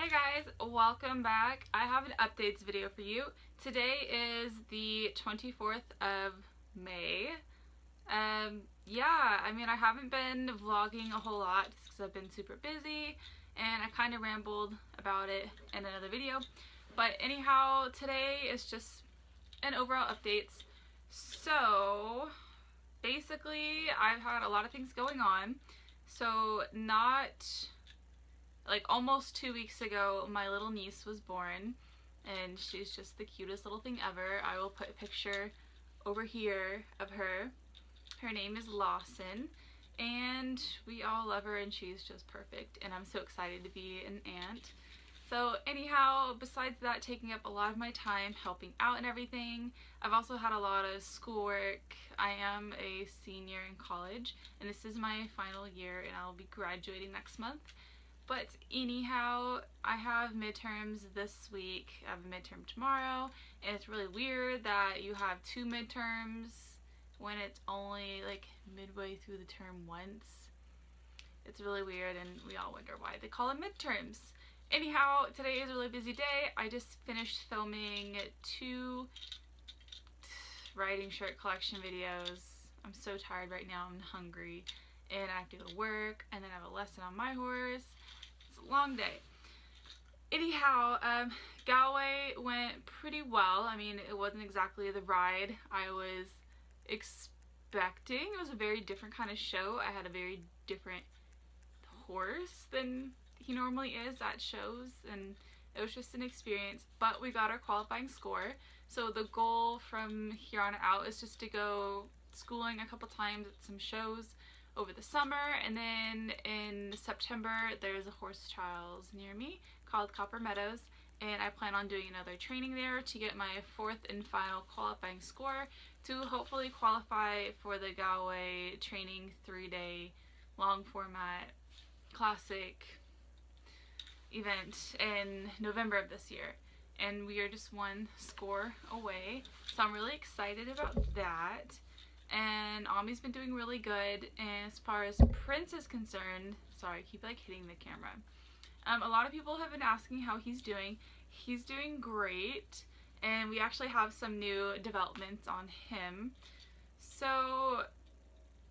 Hi guys, welcome back. I have an updates video for you. Today is the 24th of May. Yeah, I haven't been vlogging a whole lot just because I've been super busy and I kind of rambled about it in another video. But anyhow, today is just an overall updates. So basically I've had a lot of things going on. So almost 2 weeks ago, my little niece was born, and she's just the cutest little thing ever. I will put a picture over here of her. Her name is Lawson, and we all love her, and she's just perfect, and I'm so excited to be an aunt. So anyhow, besides that taking up a lot of my time helping out and everything, I've also had a lot of schoolwork. I am a senior in college, and this is my final year, and I'll be graduating next month. But anyhow, I have midterms this week. I have a midterm tomorrow, and it's really weird that you have 2 midterms when it's only like midway through the term once. It's really weird, and we all wonder why they call it midterms. Anyhow, today is a really busy day. I just finished filming 2 writing shirt collection videos. I'm so tired right now. I'm hungry, and I have to go to work, and then I have a lesson on my horse. It's a long day. Anyhow, Galway went pretty well. I mean, it wasn't exactly the ride I was expecting. It was a very different kind of show. I had a very different horse than he normally is at shows, and it was just an experience. But we got our qualifying score, so the goal from here on out is just to go schooling a couple times at some shows over the summer, and then in September there's a horse trials near me called Copper Meadows, and I plan on doing another training there to get my 4th and final qualifying score to hopefully qualify for the Galway training 3-day long format classic event in November of this year. And we are just 1 score away, so I'm really excited about that. And Ami's been doing really good. And as far as Prince is concerned, sorry, I keep hitting the camera. A lot of people have been asking how he's doing. He's doing great, and we actually have some new developments on him. So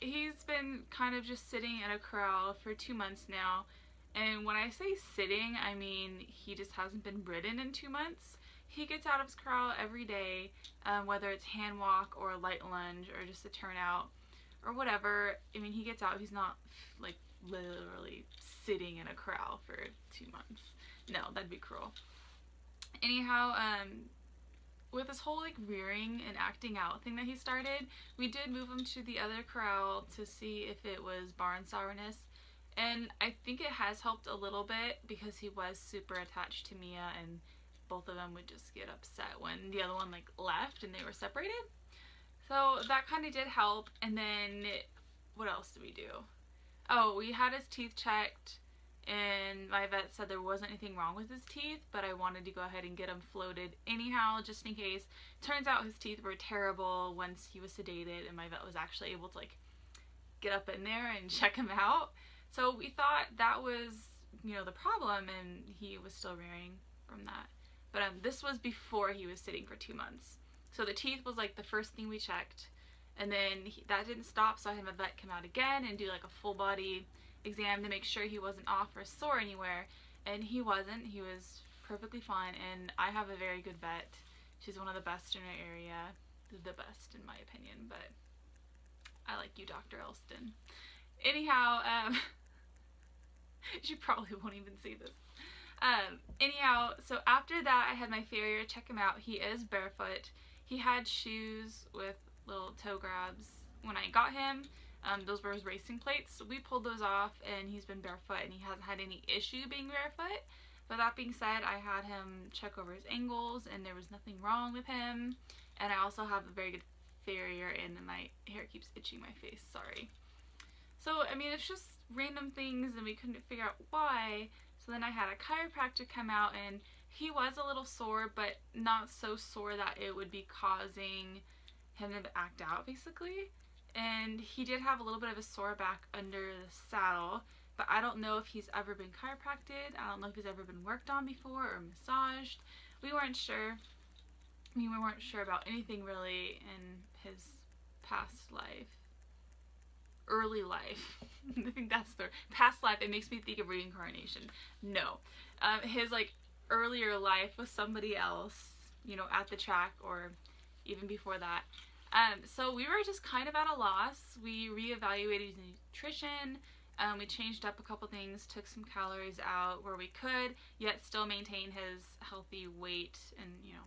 he's been kind of just sitting in a corral for 2 months now. And when I say sitting, I mean he just hasn't been ridden in 2 months. He gets out of his corral every day, whether it's hand walk or a light lunge or just a turnout or whatever. I mean, he gets out. He's not like literally sitting in a corral for 2 months. No, that'd be cruel. Anyhow, with this whole rearing and acting out thing that he started, we did move him to the other corral to see if it was barn sourness. And I think it has helped a little bit because he was super attached to Mia, and both of them would just get upset when the other one left and they were separated. So that kind of did help. And then what else did we do? Oh, we had his teeth checked, and my vet said there wasn't anything wrong with his teeth, but I wanted to go ahead and get him floated anyhow, just in case. Turns out his teeth were terrible once he was sedated, and my vet was actually able to get up in there and check him out. So we thought that was, the problem, and he was still rearing from that. But this was before he was sitting for 2 months. So the teeth was the first thing we checked. And then that didn't stop, so I had my vet come out again and do a full body exam to make sure he wasn't off or sore anywhere. And he wasn't. He was perfectly fine. And I have a very good vet. She's one of the best in her area. The best in my opinion, but I like you, Dr. Elston. Anyhow, she probably won't even see this. Anyhow, so after that I had my farrier check him out. He is barefoot. He had shoes with little toe grabs when I got him. Those were his racing plates. So we pulled those off, and he's been barefoot, and he hasn't had any issue being barefoot. But that being said, I had him check over his ankles, and there was nothing wrong with him. And I also have a very good farrier, and my hair keeps itching my face, sorry. So, I mean, it's just random things, and we couldn't figure out why. So then I had a chiropractor come out, and he was a little sore, but not so sore that it would be causing him to act out, basically. And he did have a little bit of a sore back under the saddle. but I don't know if he's ever been chiropracted. I don't know if he's ever been worked on before or massaged. We weren't sure. We weren't sure about anything really in his past life. Early life. I think that's the past life. It makes me think of reincarnation. No. His like earlier life with somebody else, you know, at the track or even before that. So we were just kind of at a loss. We reevaluated his nutrition. We changed up a couple things, took some calories out where we could, yet still maintain his healthy weight. And, you know,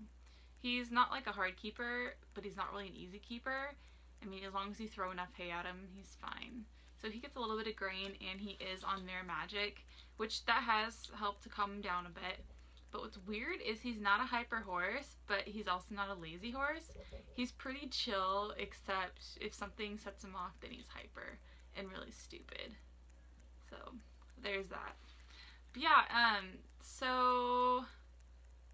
he's not like a hard keeper, but he's not really an easy keeper. I mean, as long as you throw enough hay at him, he's fine. So he gets a little bit of grain, and he is on Mare Magic, which that has helped to calm him down a bit. But what's weird is he's not a hyper horse, but he's also not a lazy horse. He's pretty chill, except if something sets him off, then he's hyper and really stupid. So there's that. But yeah, so,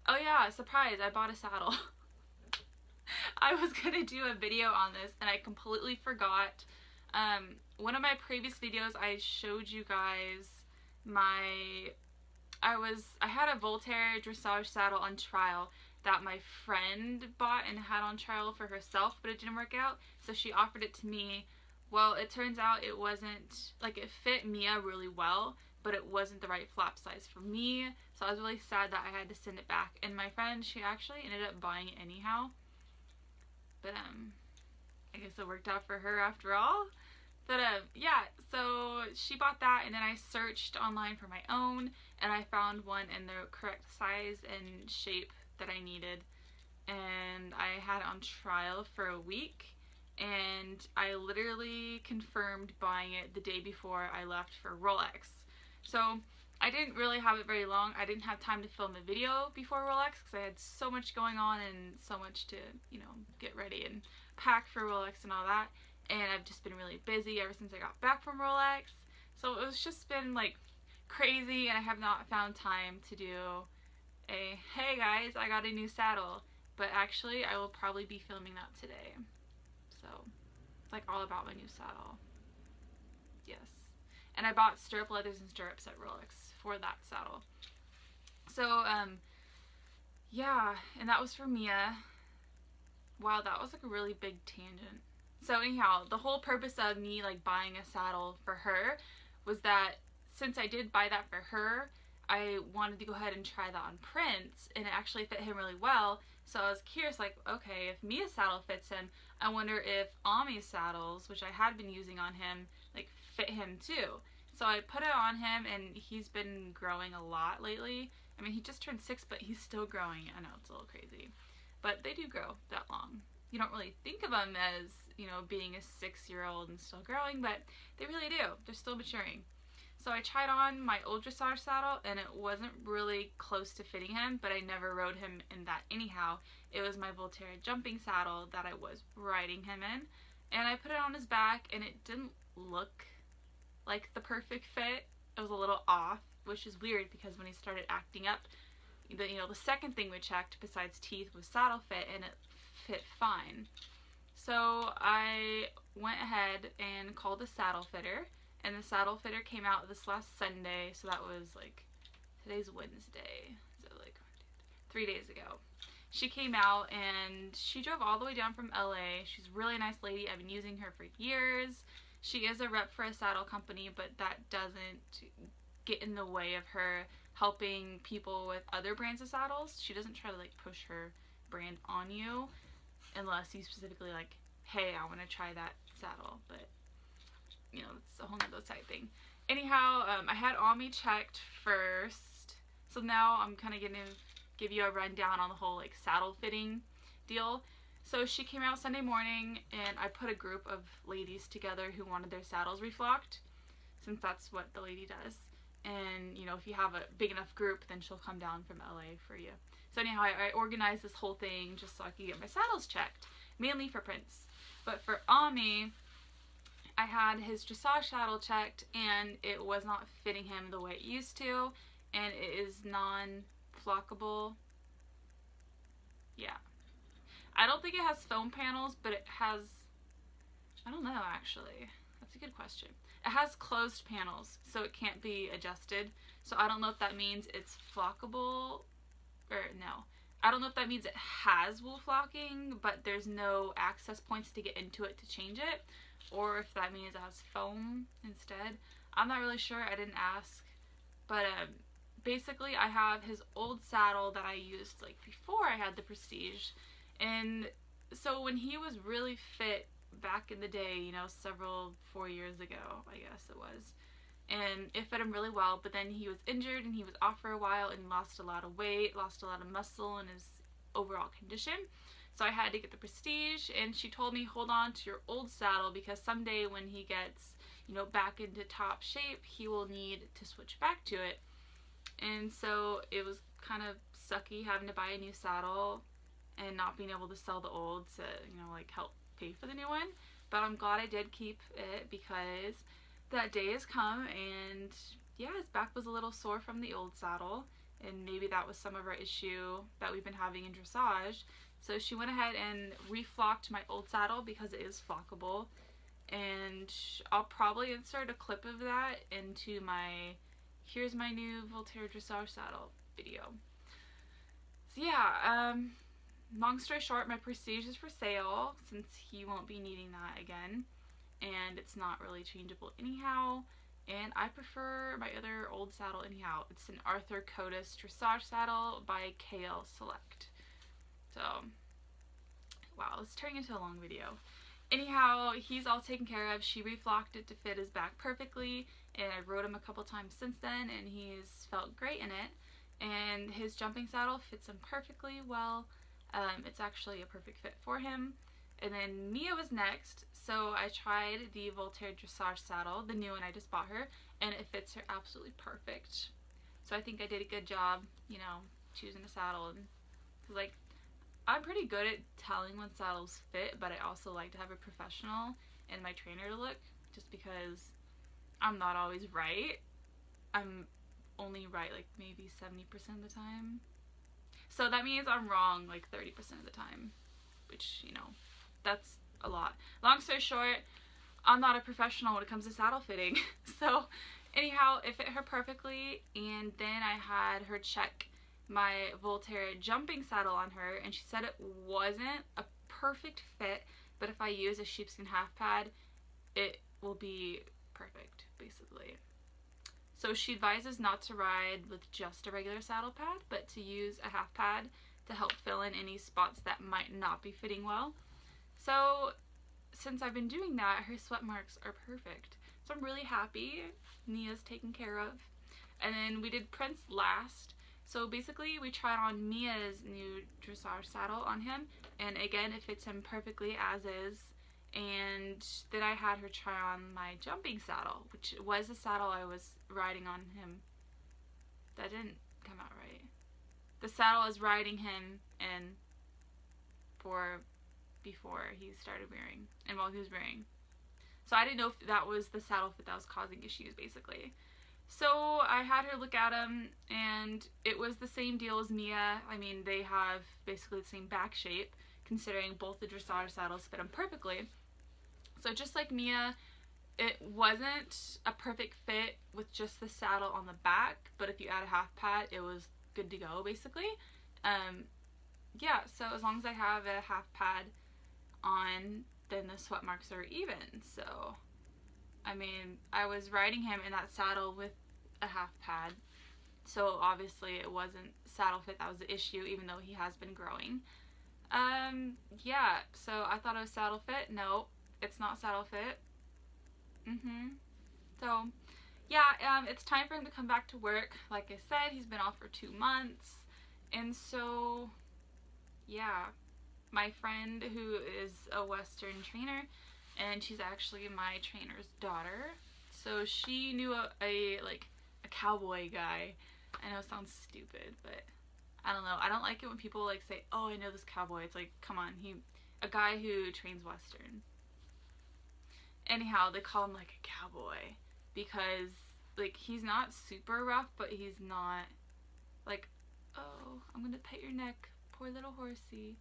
oh yeah, surprise, I bought a saddle. I was gonna do a video on this and I completely forgot. One of my previous videos I showed you guys I had a Voltaire dressage saddle on trial that my friend bought and had on trial for herself, but it didn't work out, so she offered it to me. Well, it turns out it wasn't, like, it fit Mia really well, but it wasn't the right flap size for me, so I was really sad that I had to send it back. And my friend, she actually ended up buying it anyhow, but I guess it worked out for her after all. But yeah, so she bought that, and then I searched online for my own, and I found one in the correct size and shape that I needed, and I had it on trial for a week, and I literally confirmed buying it the day before I left for Rolex. So I didn't really have it very long. I didn't have time to film a video before Rolex because I had so much going on and so much to, you know, get ready and pack for Rolex and all that. And I've just been really busy ever since I got back from Rolex. So it's just been like crazy, and I have not found time to do a, hey guys, I got a new saddle. But actually, I will probably be filming that today. So it's like all about my new saddle. Yes. And I bought stirrup leathers and stirrups at Rolex for that saddle. So, yeah, and that was for Mia. Wow, that was like a really big tangent. So anyhow, the whole purpose of me like buying a saddle for her was that since I did buy that for her, I wanted to go ahead and try that on Prince, and it actually fit him really well. So I was curious, like, okay, if Mia's saddle fits him, I wonder if Ami's saddles, which I had been using on him, like fit him too. So I put it on him, and he's been growing a lot lately. I mean, he just turned 6, but he's still growing. I know, it's a little crazy, but they do grow that long. You don't really think of them as, you know, being a 6-year-old and still growing, but they really do. They're still maturing. So I tried on my old dressage saddle, and it wasn't really close to fitting him, but I never rode him in that anyhow. It was my Voltaire jumping saddle that I was riding him in, and I put it on his back, and it didn't look like the perfect fit. It was a little off, which is weird because when he started acting up, the second thing we checked besides teeth was saddle fit, and it fit fine. So I went ahead and called a saddle fitter, and the saddle fitter came out this last Sunday, so that was like, today's Wednesday, so like 3 days ago. She came out and she drove all the way down from LA. She's a really nice lady. I've been using her for years. She is a rep for a saddle company, but that doesn't get in the way of her helping people with other brands of saddles. She doesn't try to like push her brand on you unless you specifically like, hey, I want to try that saddle, but you know, it's a whole nother side thing. Anyhow, I had Ami checked first, so now I'm kind of gonna give you a rundown on the whole like saddle fitting deal. So she came out Sunday morning, and I put a group of ladies together who wanted their saddles reflocked, since that's what the lady does. And you know, if you have a big enough group, then she'll come down from LA for you. So anyhow, I organized this whole thing just so I could get my saddles checked, mainly for Prince. But for Ami, I had his dressage saddle checked, and it was not fitting him the way it used to, and it is non-flockable. Yeah. I don't think it has foam panels, but it has, I don't know actually. That's a good question. it has closed panels, so it can't be adjusted. So I don't know if that means it's flockable, or no. I don't know if that means it has wool flocking, but there's no access points to get into it to change it, or if that means it has foam instead. I'm not really sure. I didn't ask. But basically, I have his old saddle that I used like before I had the Prestige. And so when he was really fit back in the day, you know, 4 years ago, I guess it was, and it fit him really well, but then he was injured and he was off for a while and lost a lot of weight, lost a lot of muscle in his overall condition. So I had to get the Prestige, and she told me, hold on to your old saddle because someday when he gets, you know, back into top shape, he will need to switch back to it. And so it was kind of sucky having to buy a new saddle and not being able to sell the old to, you know, like help pay for the new one. But I'm glad I did keep it because that day has come, and yeah, his back was a little sore from the old saddle, and maybe that was some of our issue that we've been having in dressage. So she went ahead and reflocked my old saddle because it is flockable, and I'll probably insert a clip of that into my here's my new Volterra dressage saddle video. So yeah, long story short, my Prestige is for sale since he won't be needing that again, and it's not really changeable anyhow, and I prefer my other old saddle anyhow. It's an Arthur Codis dressage saddle by KL Select. So wow, it's turning into a long video. Anyhow, he's all taken care of. She reflocked it to fit his back perfectly, and I rode him a couple times since then, and he's felt great in it. And his jumping saddle fits him perfectly well. It's actually a perfect fit for him. And then Mia was next, so I tried the Volterra dressage saddle, the new one I just bought her, and it fits her absolutely perfect. So I think I did a good job, you know, choosing a saddle. And like, I'm pretty good at telling when saddles fit, but I also like to have a professional and my trainer to look, just because I'm not always right. I'm only right like maybe 70% of the time. So that means I'm wrong like 30% of the time, which, you know, that's a lot. Long story short, I'm not a professional when it comes to saddle fitting. So anyhow, it fit her perfectly, and then I had her check my Volterra jumping saddle on her, and she said it wasn't a perfect fit, but if I use a sheepskin half pad, it will be perfect, basically. So she advises not to ride with just a regular saddle pad, but to use a half pad to help fill in any spots that might not be fitting well. So since I've been doing that, her sweat marks are perfect. So I'm really happy. Mia's taken care of. And then we did Prince last. So basically we tried on Mia's new dressage saddle on him, and again it fits him perfectly as is. And then I had her try on my jumping saddle, which was the saddle I was riding on him. That didn't come out right. The saddle I was riding him in for before he started wearing, and while he was wearing. So I didn't know if that was the saddle fit that was causing issues, basically. So I had her look at him, and it was the same deal as Mia. I mean, they have basically the same back shape, considering both the dressage saddles fit him perfectly. So just like Mia, it wasn't a perfect fit with just the saddle on the back, but if you add a half pad, it was good to go, basically. Yeah, so as long as I have a half pad on, then the sweat marks are even. So I mean, I was riding him in that saddle with a half pad, so obviously it wasn't saddle fit that was the issue, even though he has been growing. Yeah, so I thought it was saddle fit. No, it's not saddle fit. So yeah, it's time for him to come back to work. Like I said, he's been off for 2 months, and so yeah, my friend who is a Western trainer, and she's actually my trainer's daughter, so she knew a cowboy guy. I know it sounds stupid, but I don't know. I don't like it when people like say, "Oh, I know this cowboy." It's like, come on, a guy who trains Western. Anyhow, they call him like a cowboy because like he's not super rough, but he's not like, "Oh, I'm gonna pet your neck, poor little horsey."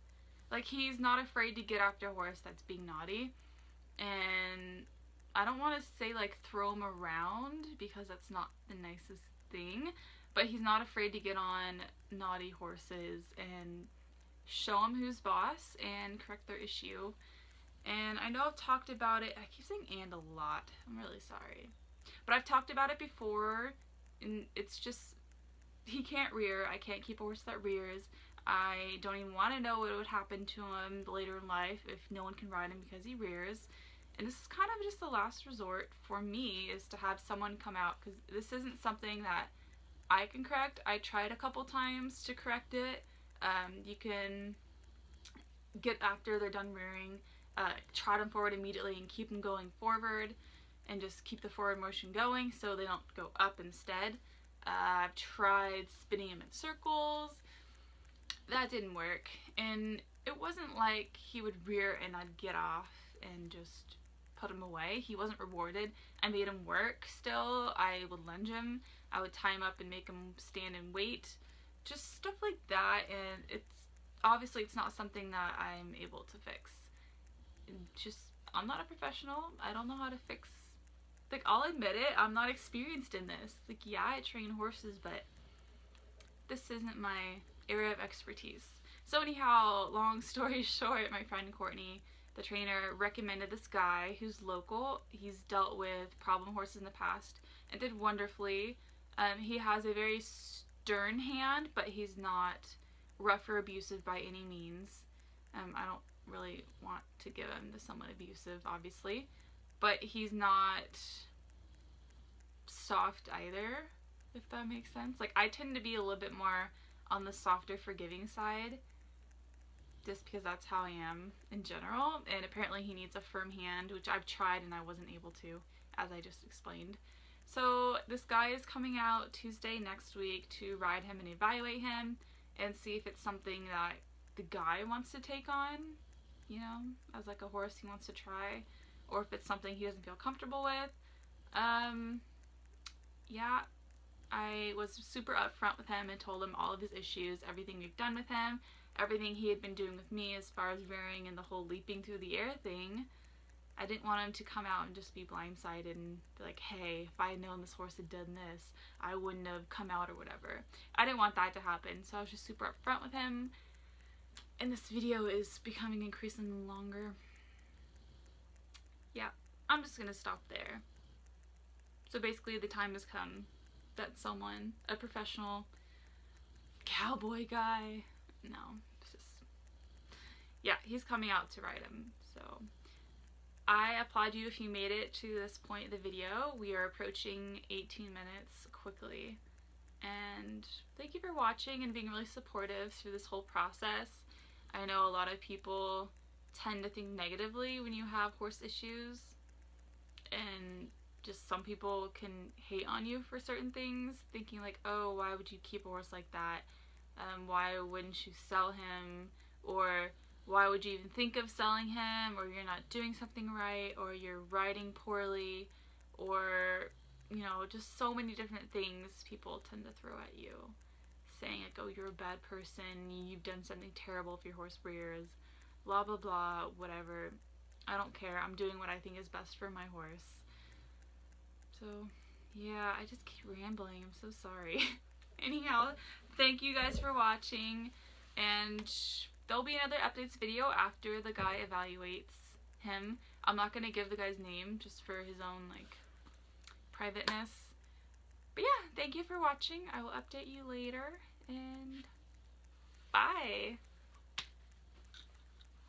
Like, he's not afraid to get after a horse that's being naughty. And I don't want to say like throw him around because that's not the nicest thing, but he's not afraid to get on naughty horses and show them who's boss and correct their issue. And I know I've talked about it, I keep saying and a lot, I'm really sorry, but I've talked about it before, and it's just, he can't rear. I can't keep a horse that rears. I don't even want to know what would happen to him later in life if no one can ride him because he rears. And this is kind of just the last resort for me, is to have someone come out, because this isn't something that I can correct. I tried a couple times to correct it. You can get, after they're done rearing, trot them forward immediately and keep them going forward and just keep the forward motion going so they don't go up instead. I've tried spinning him in circles. That didn't work. And it wasn't like he would rear and I'd get off and just put him away. He wasn't rewarded. I made him work still. I would lunge him. I would tie him up and make him stand and wait. Just stuff like that. And it's obviously it's not something that I'm able to fix. Just, I'm not a professional. I don't know how to fix. Like, I'll admit it, I'm not experienced in this. Like, yeah, I train horses, but this isn't my area of expertise. So anyhow, long story short, my friend Courtney, the trainer, recommended this guy who's local. He's dealt with problem horses in the past and did wonderfully. He has a very stern hand, but he's not rough or abusive by any means. I don't really want to give him to someone abusive, obviously. But he's not soft either, if that makes sense. Like, I tend to be a little bit more on the softer, forgiving side, just because that's how I am in general. And apparently he needs a firm hand, which I've tried and I wasn't able to, as I just explained. So this guy is coming out Tuesday next week to ride him and evaluate him and see if it's something that the guy wants to take on, you know, as like a horse he wants to try, or if it's something he doesn't feel comfortable with. Yeah, I was super upfront with him and told him all of his issues, everything we've done with him, everything he had been doing with me as far as rearing and the whole leaping through the air thing. I didn't want him to come out and just be blindsided and be like, hey, if I had known this horse had done this, I wouldn't have come out or whatever. I didn't want that to happen, so I was just super upfront with him. And this video is becoming increasingly longer. Yeah, I'm just gonna stop there. So basically the time has come that someone, a professional cowboy guy, no, it's just, yeah, he's coming out to ride him. So I applaud you if you made it to this point in the video. We are approaching 18 minutes quickly. And thank you for watching and being really supportive through this whole process. I know a lot of people tend to think negatively when you have horse issues, and just some people can hate on you for certain things, thinking like, oh, why would you keep a horse like that? Why wouldn't you sell him? Or why would you even think of selling him? Or you're not doing something right, or you're riding poorly, or, you know, just so many different things people tend to throw at you, saying like, oh, you're a bad person, you've done something terrible if your horse rears, blah blah blah, whatever. I don't care. I'm doing what I think is best for my horse. So yeah, I just keep rambling, I'm so sorry. Anyhow, thank you guys for watching, and there'll be another updates video after the guy evaluates him. I'm not gonna give the guy's name just for his own like privateness. But yeah, thank you for watching. I will update you later, and bye.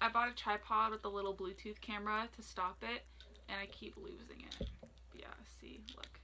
I bought a tripod with a little Bluetooth camera to stop it, and I keep losing it. But yeah, see, look.